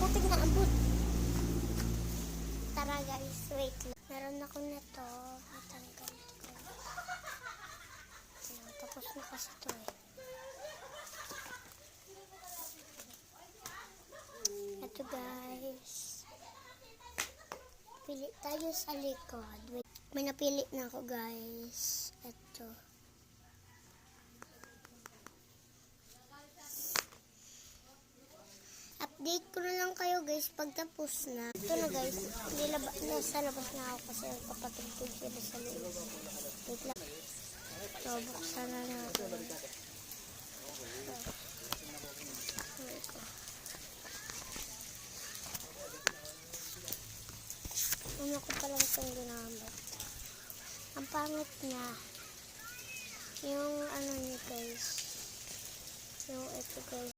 buting naabot. Tara guys, wait lang. Meron ako na to. Matanggal ko. Ayan, tapos na kasi to eh. Ito guys. Pili tayo sa likod. Wait. May napili na ako guys. Ito. Update ko na lang kayo guys pag tapos na. Ito na guys. Nasa labas na ako kasi kapatid ko sila sa loob. Wait lang. So, buksan na natin. Ano ko palang itong ginamit. Ang pangit na. Yung ano niya guys. Yung ito guys.